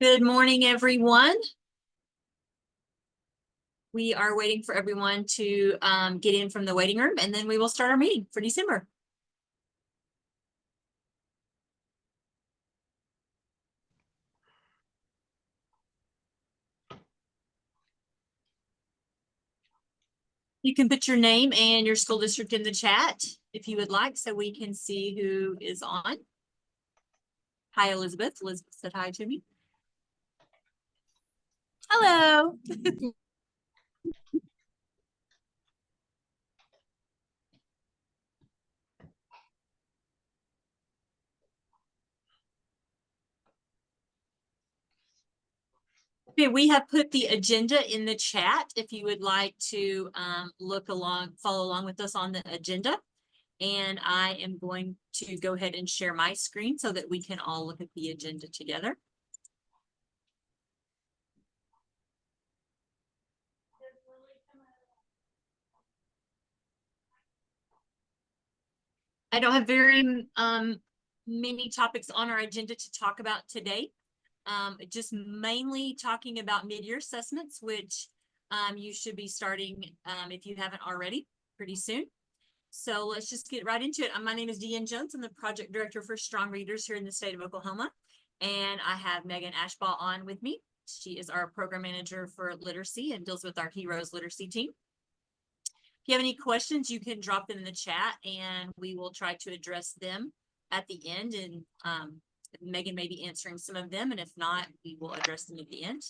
Good morning, everyone. We are waiting for everyone to get in from the waiting room, and then we will start our meeting for December. You can put your name and your school district in the chat if you would like, so we can see who is on. Hi, Elizabeth. Elizabeth said hi to me. Hello. Okay, we have put the agenda in the chat if you would like to follow along with us on the agenda. And I am going to go ahead and share my screen so that we can all look at the agenda together. I don't have very many topics on our agenda to talk about today. Just mainly talking about mid-year assessments, which you should be starting if you haven't already pretty soon. So let's just get right into it. My name is Deanne Jones. I'm the project director for Strong Readers here in the state of Oklahoma. And I have Megan Ashbaugh on with me. She is our program manager for literacy and deals with our Heroes literacy team. If you have any questions, you can drop them in the chat and we will try to address them at the end. And Megan may be answering some of them. And if not, we will address them at the end.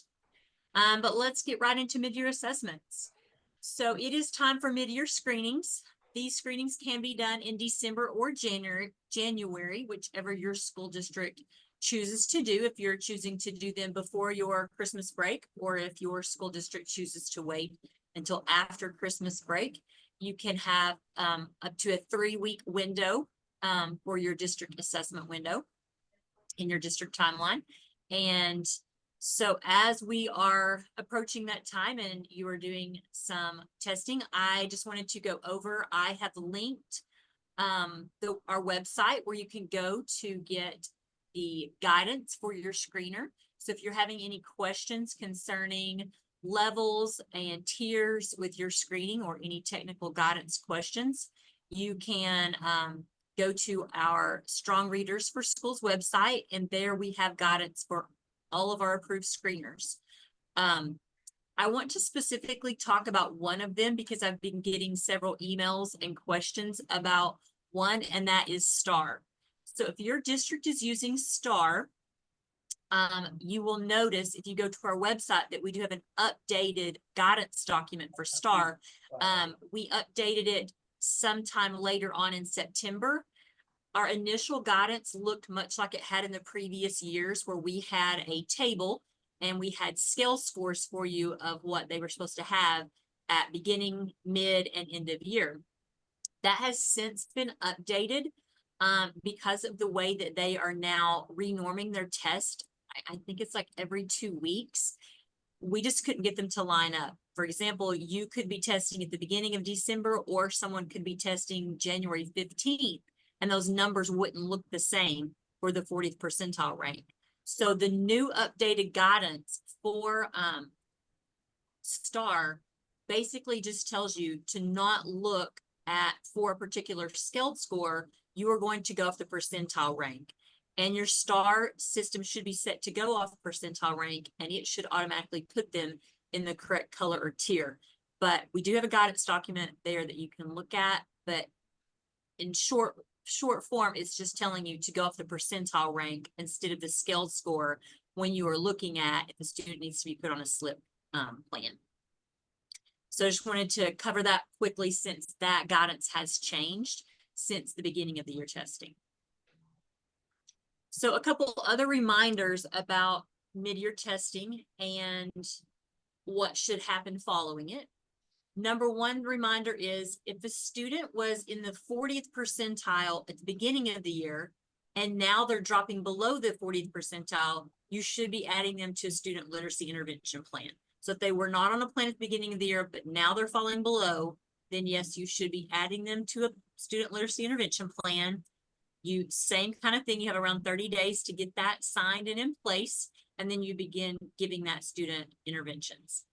But let's get right into mid-year assessments. So it is time for mid-year screenings. These screenings can be done in December or January, whichever your school district chooses to do. If you're choosing to do them before your Christmas break, or if your school district chooses to wait until after Christmas break, you can have up to a 3-week window for your district assessment window in your district timeline. And so as we are approaching that time and you are doing some testing, I just wanted to go over, I have linked our website where you can go to get the guidance for your screener. So if you're having any questions concerning levels and tiers with your screening or any technical guidance questions, you can go to our Strong Readers for Schools website, and there we have guidance for all of our approved screeners. I want to specifically talk about one of them because I've been getting several emails and questions about one, and that is STAR. So if your district is using STAR, you will notice if you go to our website that we do have an updated guidance document for STAR. We updated it sometime later on in September. Our initial guidance looked much like it had in the previous years, where we had a table and we had scale scores for you of what they were supposed to have at beginning, mid, and end of year. That has since been updated because of the way that they are now renorming their test. I think it's like every 2 weeks. We just couldn't get them to line up. For example, you could be testing at the beginning of December, or someone could be testing January 15th, and those numbers wouldn't look the same for the 40th percentile rank. So the new updated guidance for STAR basically just tells you to not look at for a particular scaled score. You are going to go off the percentile rank, and your STAR system should be set to go off percentile rank, and it should automatically put them in the correct color or tier. But we do have a guidance document there that you can look at, but in short form, it's just telling you to go off the percentile rank instead of the scaled score when you are looking at if the student needs to be put on a SLP plan. So I just wanted to cover that quickly since that guidance has changed since the beginning of the year testing. So a couple other reminders about mid-year testing and what should happen following it. Number one reminder is if the student was in the 40th percentile at the beginning of the year, and now they're dropping below the 40th percentile, you should be adding them to a student literacy intervention plan. So if they were not on a plan at the beginning of the year, but now they're falling below, then yes, you should be adding them to a student literacy intervention plan. You, same kind of thing, you have around 30 days to get that signed and in place, and then you begin giving that student interventions.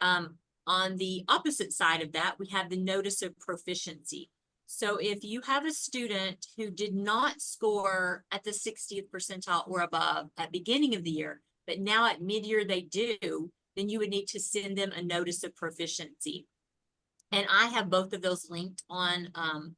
On the opposite side of that, we have the notice of proficiency. So if you have a student who did not score at the 60th percentile or above at beginning of the year, but now at mid-year they do, then you would need to send them a notice of proficiency. And I have both of those linked on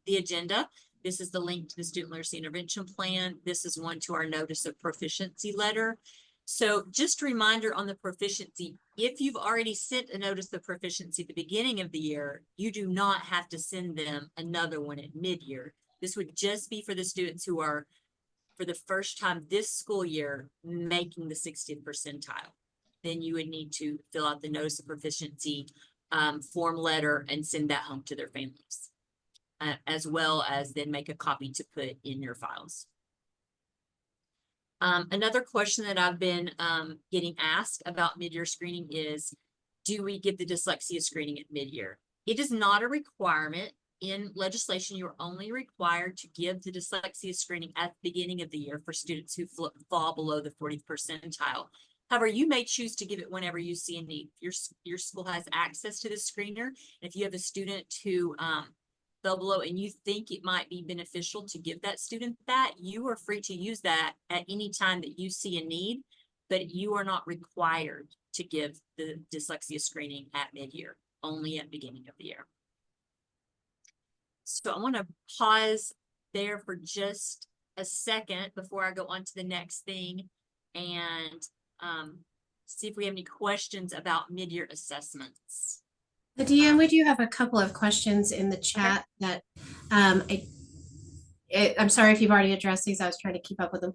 the agenda. This is the link to the Student Literacy Intervention Plan. This is one to our notice of proficiency letter. So just a reminder on the proficiency, if you've already sent a notice of proficiency at the beginning of the year, you do not have to send them another one at mid-year. This would just be for the students who are, for the first time this school year, making the 60th percentile. Then you would need to fill out the notice of proficiency form letter and send that home to their families, as well as then make a copy to put in your files. Another question that I've been getting asked about mid-year screening is, do we give the dyslexia screening at mid-year? It is not a requirement. In legislation, you're only required to give the dyslexia screening at the beginning of the year for students who fall below the 40th percentile. However, you may choose to give it whenever you see a need. Your school has access to the screener. If you have a student who fell below and you think it might be beneficial to give that student that, you are free to use that at any time that you see a need, but you are not required to give the dyslexia screening at mid-year, only at beginning of the year. So I want to pause there for just a second before I go on to the next thing and see if we have any questions about mid-year assessments. Deanne, we do have a couple of questions in the chat that I'm sorry if you've already addressed these. I was trying to keep up with them.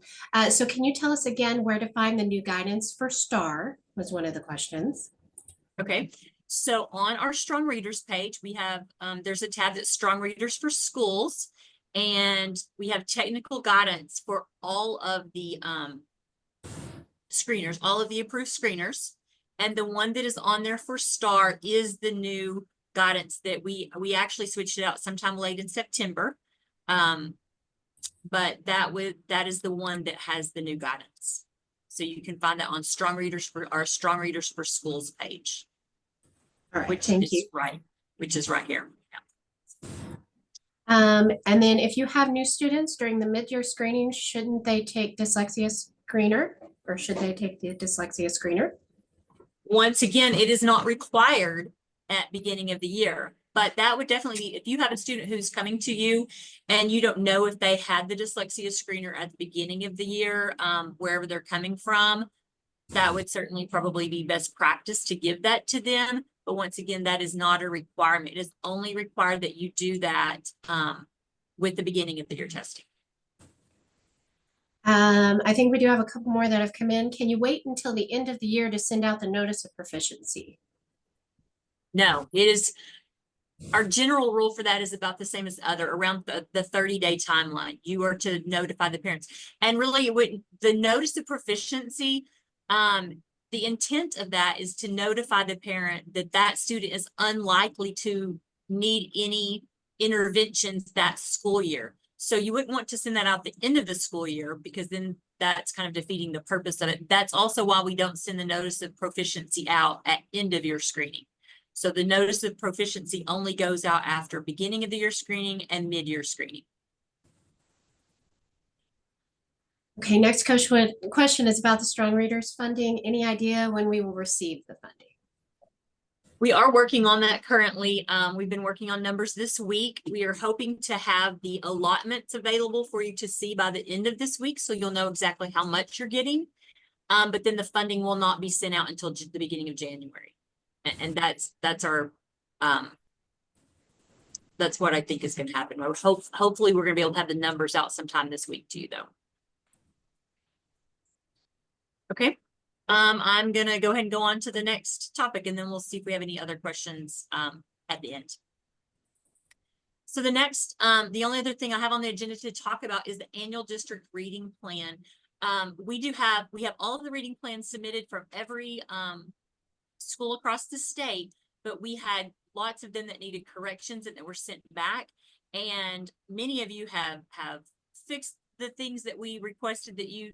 So can you tell us again where to find the new guidance for STAR was one of the questions. Okay, so on our Strong Readers page, we have, there's a tab that's Strong Readers for Schools, and we have technical guidance for all of the screeners, all of the approved screeners. And the one that is on there for STAR is the new guidance that we actually switched it out sometime late in September. But that is the one that has the new guidance. So you can find that on Strong Readers for our Strong Readers for Schools page. All right, which is right here. Yeah. And then if you have new students during the mid-year screening, shouldn't they take dyslexia screener, or should they take the dyslexia screener? Once again, it is not required at beginning of the year, but that would definitely be, if you have a student who's coming to you and you don't know if they had the dyslexia screener at the beginning of the year, wherever they're coming from, that would certainly probably be best practice to give that to them. But once again, that is not a requirement. It is only required that you do that with the beginning of the year testing. I think we do have a couple more that have come in. Can you wait until the end of the year to send out the notice of proficiency? No, it is, our general rule for that is about the same as other, around the 30-day timeline. You are to notify the parents. And really, the notice of proficiency, the intent of that is to notify the parent that that student is unlikely to need any interventions that school year. So you wouldn't want to send that out the end of the school year, because then that's kind of defeating the purpose of it. That's also why we don't send the notice of proficiency out at end of year screening. So the notice of proficiency only goes out after beginning of the year screening and mid-year screening. Okay, next question is about the Strong Readers funding. Any idea when we will receive the funding? We are working on that currently. We've been working on numbers this week. We are hoping to have the allotments available for you to see by the end of this week, so you'll know exactly how much you're getting. But then the funding will not be sent out until the beginning of January. And that's our, that's what I think is going to happen. Hopefully we're going to be able to have the numbers out sometime this week too, though. Okay. I'm going to go ahead and go on to the next topic, and then we'll see if we have any other questions at the end. So the next, the only other thing I have on the agenda to talk about is the annual district reading plan. We have all of the reading plans submitted from every school across the state, but we had lots of them that needed corrections and that were sent back. And many of you have fixed the things that we requested that you,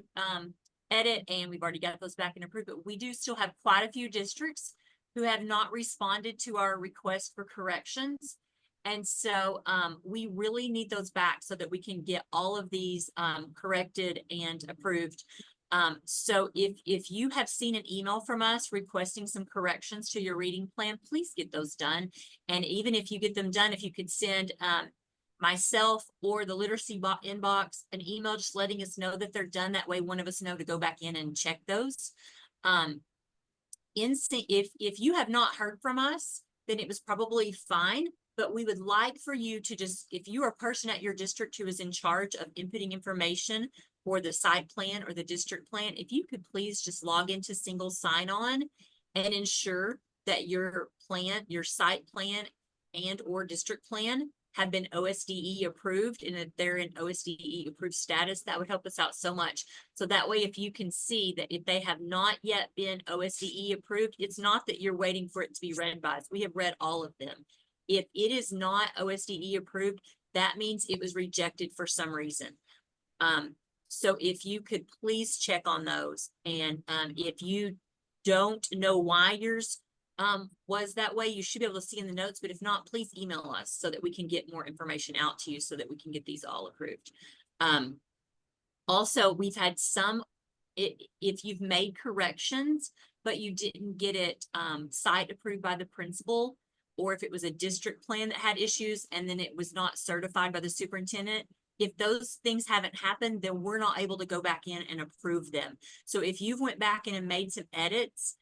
edit, and we've already got those back and approved, but we do still have quite a few districts who have not responded to our request for corrections. And so, we really need those back so that we can get all of these, corrected and approved. So if you have seen an email from us requesting some corrections to your reading plan, please get those done. And even if you get them done, if you could send, myself or the literacy inbox an email just letting us know that they're done. That way one of us know to go back in and check those. If you have not heard from us, then it was probably fine, but we would like for you to just, if you are a person at your district who is in charge of inputting information for the site plan or the district plan, if you could please just log into single sign-on and ensure that your plan, your site plan and or district plan have been OSDE approved, and if they're in OSDE approved status, that would help us out so much. So that way, if you can see that if they have not yet been OSDE approved, it's not that you're waiting for it to be read by us. We have read all of them. If it is not OSDE approved, that means it was rejected for some reason. So if you could please check on those, and if you don't know why yours was that way, you should be able to see in the notes, but if not, please email us so that we can get more information out to you so that we can get these all approved. Also, we've had some, if you've made corrections, but you didn't get it site approved by the principal, or if it was a district plan that had issues and then it was not certified by the superintendent, if those things haven't happened, then we're not able to go back in and approve them. So if you've went back in and made some edits,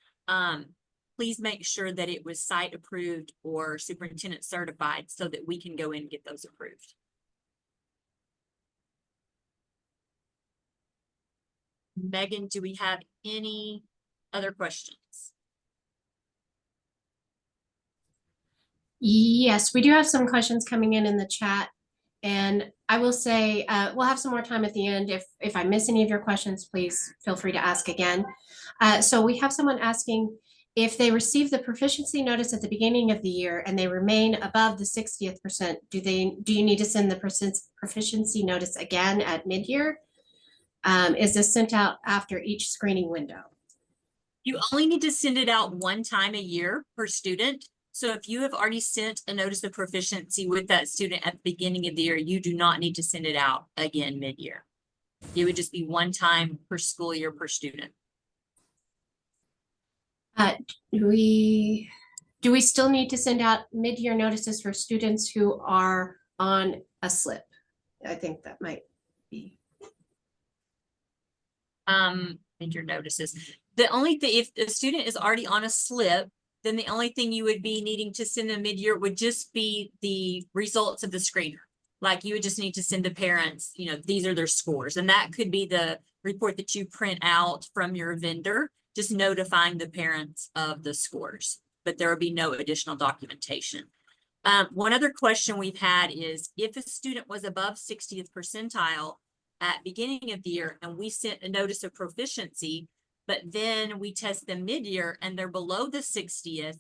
please make sure that it was site approved or superintendent certified so that we can go in and get those approved. Megan, do we have any other questions? Yes, we do have some questions coming in the chat. And I will say, we'll have some more time at the end. If I miss any of your questions, please feel free to ask again. So we have someone asking, if they receive the proficiency notice at the beginning of the year and they remain above the 60th percent, do you need to send the proficiency notice again at mid-year? Is this sent out after each screening window? You only need to send it out one time a year per student. So if you have already sent a notice of proficiency with that student at the beginning of the year, you do not need to send it out again mid-year. It would just be one time per school year per student. Do we still need to send out mid-year notices for students who are on a slip? I think that might be. Mid-year notices. The only thing, if the student is already on a slip, then the only thing you would be needing to send them mid-year would just be the results of the screener. Like you would just need to send the parents, you know, these are their scores. And that could be the report that you print out from your vendor, just notifying the parents of the scores, but there will be no additional documentation. One other question we've had is if a student was above 60th percentile at beginning of the year and we sent a notice of proficiency, but then we test them mid-year and they're below the 60th,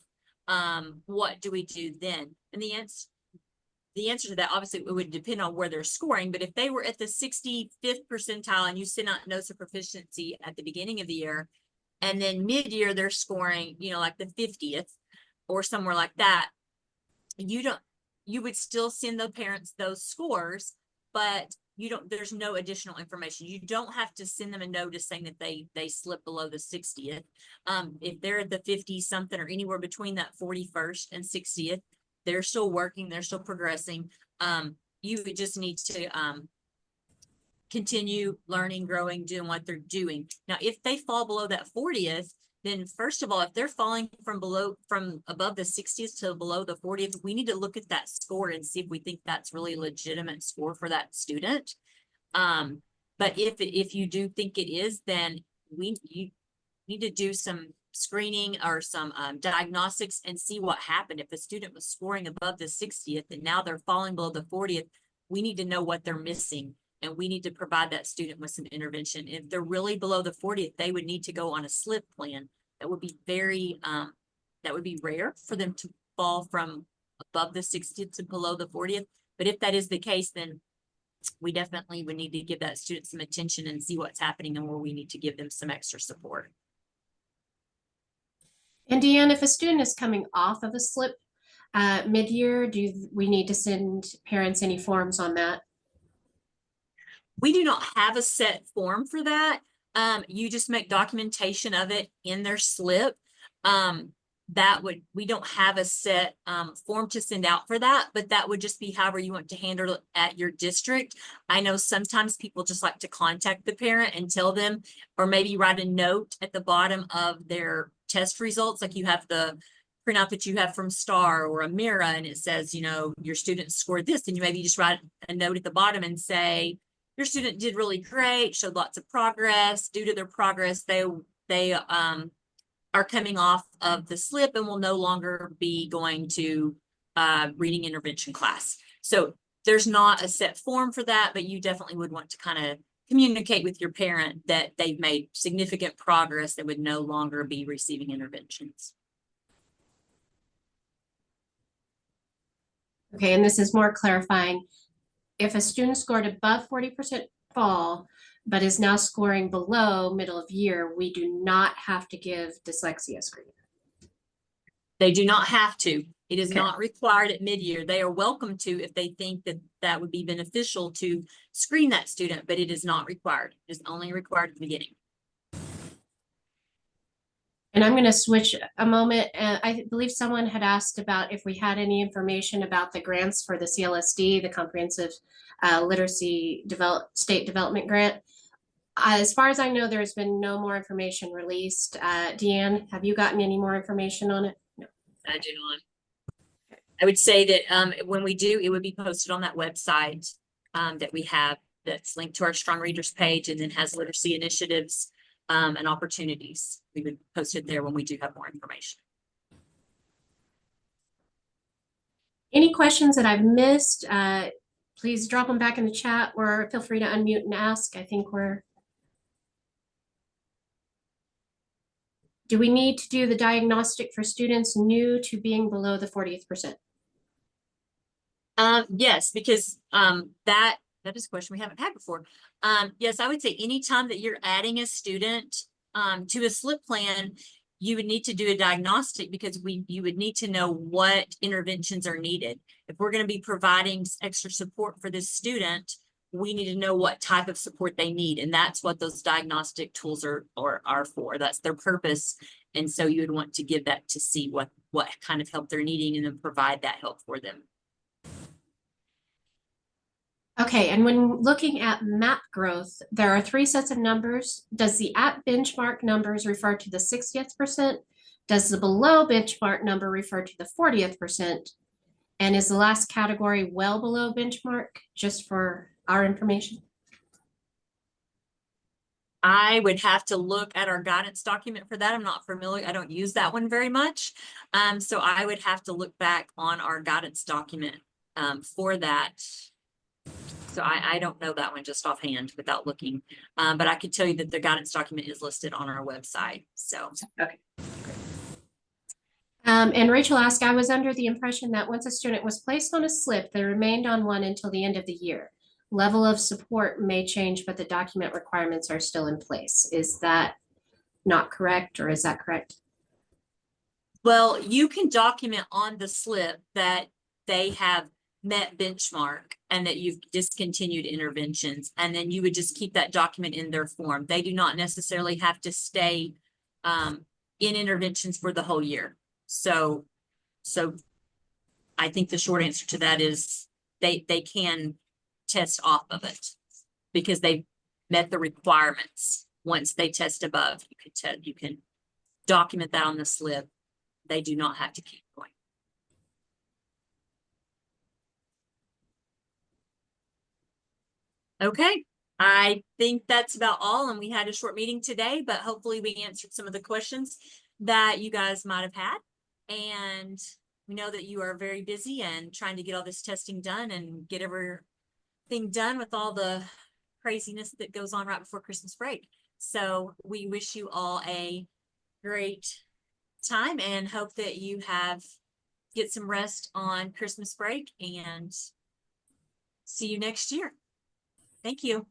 what do we do then? And the answer to that, obviously, it would depend on where they're scoring, but if they were at the 65th percentile and you sent out notice of proficiency at the beginning of the year, and then mid-year they're scoring, you know, like the 50th or somewhere like that, you would still send the parents those scores, but there's no additional information. You don't have to send them a notice saying that they slipped below the 60th. If they're at the 50 something or anywhere between that 41st and 60th, they're still working, they're still progressing. You would just need to continue learning, growing, doing what they're doing. Now, if they fall below that 40th, then first of all, if they're falling from above the 60th to below the 40th, we need to look at that score and see if we think that's really a legitimate score for that student. But if you do think it is, then you need to do some screening or some diagnostics and see what happened. If the student was scoring above the 60th and now they're falling below the 40th, we need to know what they're missing. And we need to provide that student with some intervention. If they're really below the 40th, they would need to go on a slip plan. That would be that would be rare for them to fall from above the 60th to below the 40th. But if that is the case, then we definitely would need to give that student some attention and see what's happening and where we need to give them some extra support. And Deanne, if a student is coming off of a slip mid-year, we need to send parents any forms on that? We do not have a set form for that. You just make documentation of it in their slip. We don't have a set form to send out for that, but that would just be however you want to handle it at your district. I know sometimes people just like to contact the parent and tell them, or maybe write a note at the bottom of their test results. Like you have the printout that you have from STAR or Amira, and it says, you know, your student scored this, and you maybe just write a note at the bottom and say, your student did really great, showed lots of progress. Due to their progress, they are coming off of the slip and will no longer be going to reading intervention class. So there's not a set form for that, but you definitely would want to kind of communicate with your parent that they've made significant progress that would no longer be receiving interventions. Okay, and this is more clarifying. If a student scored above 40% fall, but is now scoring below middle of year, we do not have to give dyslexia screening. They do not have to. It is Okay. not required at mid-year. They are welcome to if they think that that would be beneficial to screen that student, but it is not required. It is only required at the beginning. And I'm going to switch a moment. I believe someone had asked about if we had any information about the grants for the CLSD, the Comprehensive Literacy State Development Grant. As far as I know, there's been no more information released. Deanne, have you gotten any more information on it? No. I do not. I would say that when we do, it would be posted on that website that we have that's linked to our Strong Readers page and then has literacy initiatives and opportunities. We would post it there when we do have more information. Any questions that I've missed, please drop them back in the chat or feel free to unmute and ask. I think do we need to do the diagnostic for students new to being below the 40th percent? Yes, because that is a question we haven't had before. Yes, I would say anytime that you're adding a student to a SLIP plan, you would need to do a diagnostic because you would need to know what interventions are needed. If we're going to be providing extra support for this student, we need to know what type of support they need. And that's what those diagnostic tools are for. That's their purpose. And so you would want to give that to see what kind of help they're needing and then provide that help for them. Okay, and when looking at MAP growth, there are 3 sets of numbers. Does the at benchmark numbers refer to the 60th percent? Does the below benchmark number refer to the 40th percent? And is the last category well below benchmark, just for our information? I would have to look at our guidance document for that. I'm not familiar. I don't use that one very much. So I would have to look back on our guidance document for that. So I don't know that one just offhand without looking, but I could tell you that the guidance document is listed on our website. So, okay. And Rachel asked, I was under the impression that once a student was placed on a slip, they remained on one until the end of the year. Level of support may change, but the document requirements are still in place. Is that not correct, or is that correct? Well, you can document on the slip that they have met benchmark and that you've discontinued interventions, and then you would just keep that document in their form. They do not necessarily have to stay in interventions for the whole year. So I think the short answer to that is they can test off of it because they've met the requirements. Once they test above, you can document that on the slip. They do not have to keep going. Okay, I think that's about all, and we had a short meeting today, but hopefully we answered some of the questions that you guys might have had. And we know that you are very busy and trying to get all this testing done and get everything done with all the craziness that goes on right before Christmas break. So we wish you all a great time and hope that you get some rest on Christmas break, and see you next year. Thank you.